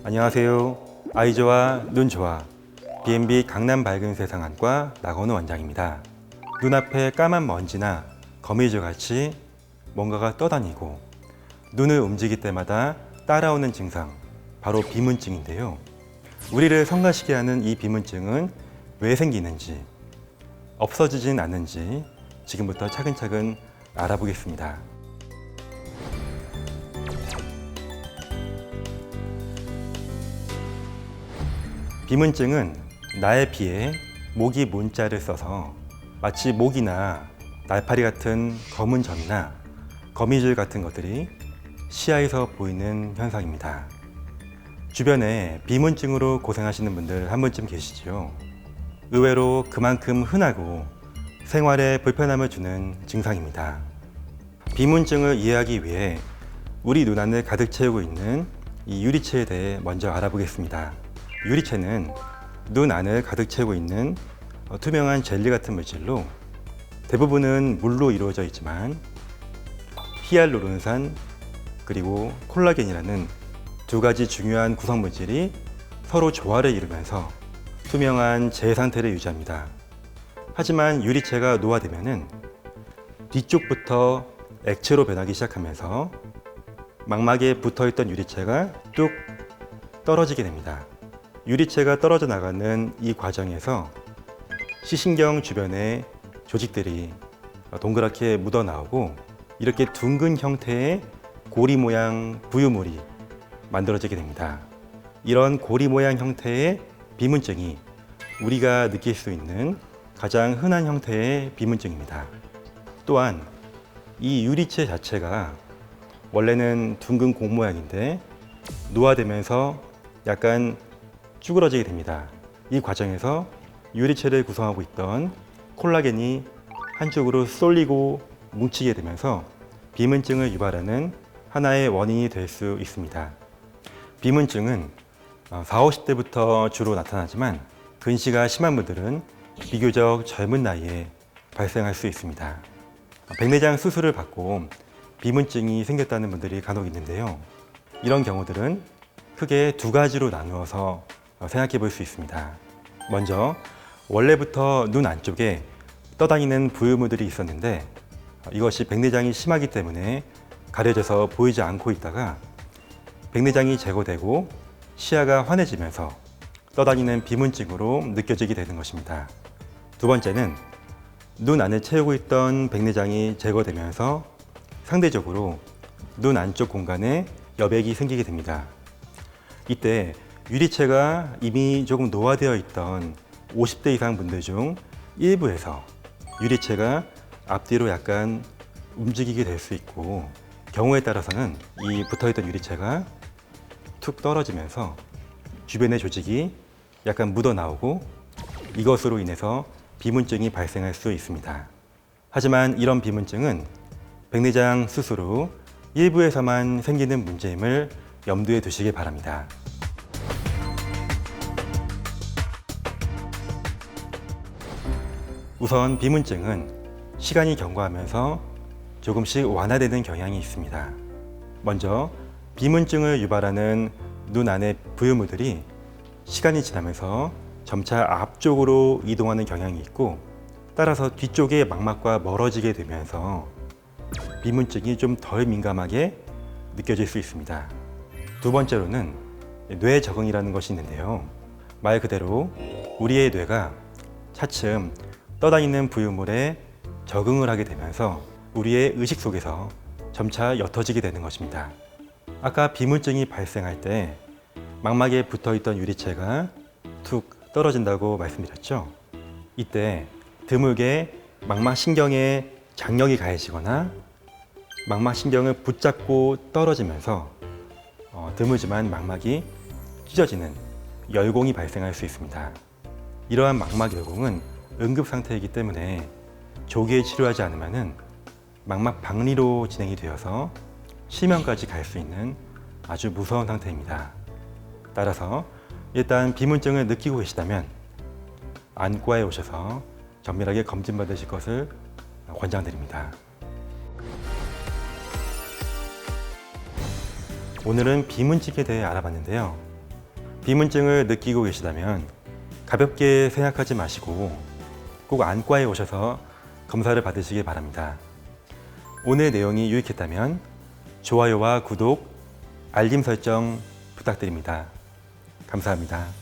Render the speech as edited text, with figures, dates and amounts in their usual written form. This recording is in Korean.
안녕하세요. 아이 좋아, 눈 좋아. B&B 강남 밝은 세상안과 나건우 원장입니다. 눈앞에 까만 먼지나 거미줄 같이 뭔가가 떠다니고 눈을 움직일 때마다 따라오는 증상, 바로 비문증인데요. 우리를 성가시게 하는 이 비문증은 왜 생기는지, 없어지진 않는지 지금부터 차근차근 알아보겠습니다. 비문증은 나에 비해 모기 문자를 써서 마치 모기나 날파리 같은 검은 점이나 거미줄 같은 것들이 시야에서 보이는 현상입니다. 주변에 비문증으로 고생하시는 분들 한 분쯤 계시지요. 의외로 그만큼 흔하고 생활에 불편함을 주는 증상입니다. 비문증을 이해하기 위해 우리 눈안을 가득 채우고 있는 이 유리체에 대해 먼저 알아보겠습니다. 유리체는 눈 안을 가득 채우고 있는 투명한 젤리 같은 물질로 대부분은 물로 이루어져 있지만 히알루론산 그리고 콜라겐이라는 두 가지 중요한 구성 물질이 서로 조화를 이루면서 투명한 젤 상태를 유지합니다. 하지만 유리체가 노화되면은 뒤쪽부터 액체로 변하기 시작하면서 망막에 붙어있던 유리체가 뚝 떨어지게 됩니다. 유리체가 떨어져 나가는 이 과정에서 시신경 주변에 조직들이 동그랗게 묻어 나오고 이렇게 둥근 형태의 고리 모양 부유물이 만들어지게 됩니다. 이런 고리 모양 형태의 비문증이 우리가 느낄 수 있는 가장 흔한 형태의 비문증입니다. 또한 이 유리체 자체가 원래는 둥근 공 모양인데 노화되면서 약간 쭈그러지게 됩니다. 이 과정에서 유리체를 구성하고 있던 콜라겐이 한쪽으로 쏠리고 뭉치게 되면서 비문증을 유발하는 하나의 원인이 될 수 있습니다. 비문증은 40, 50대부터 주로 나타나지만 근시가 심한 분들은 비교적 젊은 나이에 발생할 수 있습니다. 백내장 수술을 받고 비문증이 생겼다는 분들이 간혹 있는데요. 이런 경우들은 크게 두 가지로 나누어서 생각해 볼 수 있습니다. 먼저 원래부터 눈 안쪽에 떠다니는 부유물들이 있었는데 이것이 백내장이 심하기 때문에 가려져서 보이지 않고 있다가 백내장이 제거되고 시야가 환해지면서 떠다니는 비문증으로 느껴지게 되는 것입니다. 두 번째는 눈 안에 채우고 있던 백내장이 제거되면서 상대적으로 눈 안쪽 공간에 여백이 생기게 됩니다. 이때 유리체가 이미 조금 노화되어 있던 50대 이상 분들 중 일부에서 유리체가 앞뒤로 약간 움직이게 될 수 있고 경우에 따라서는 이 붙어있던 유리체가 툭 떨어지면서 주변의 조직이 약간 묻어 나오고 이것으로 인해서 비문증이 발생할 수 있습니다. 하지만 이런 비문증은 백내장 수술 후 일부에서만 생기는 문제임을 염두에 두시기 바랍니다. 우선 비문증은 시간이 경과하면서 조금씩 완화되는 경향이 있습니다. 먼저 비문증을 유발하는 눈 안의 부유물들이 시간이 지나면서 점차 앞쪽으로 이동하는 경향이 있고 따라서 뒤쪽의 망막과 멀어지게 되면서 비문증이 좀 덜 민감하게 느껴질 수 있습니다. 두 번째로는 뇌 적응이라는 것이 있는데요. 말 그대로 우리의 뇌가 차츰 떠다니는 부유물에 적응을 하게 되면서 우리의 의식 속에서 점차 옅어지게 되는 것입니다. 아까 비문증이 발생할 때 망막에 붙어있던 유리체가 툭 떨어진다고 말씀드렸죠. 이때 드물게 망막신경에 장력이 가해지거나 망막신경을 붙잡고 떨어지면서 드물지만 망막이 찢어지는 열공이 발생할 수 있습니다. 이러한 망막 열공은 응급 상태이기 때문에 조기에 치료하지 않으면 망막 박리로 진행이 되어서 실명까지 갈 수 있는 아주 무서운 상태입니다. 따라서 일단 비문증을 느끼고 계시다면 안과에 오셔서 정밀하게 검진받으실 것을 권장드립니다. 오늘은 비문증에 대해 알아봤는데요. 비문증을 느끼고 계시다면 가볍게 생각하지 마시고 꼭 안과에 오셔서 검사를 받으시기 바랍니다. 오늘 내용이 유익했다면 좋아요와 구독, 알림 설정 부탁드립니다. 감사합니다.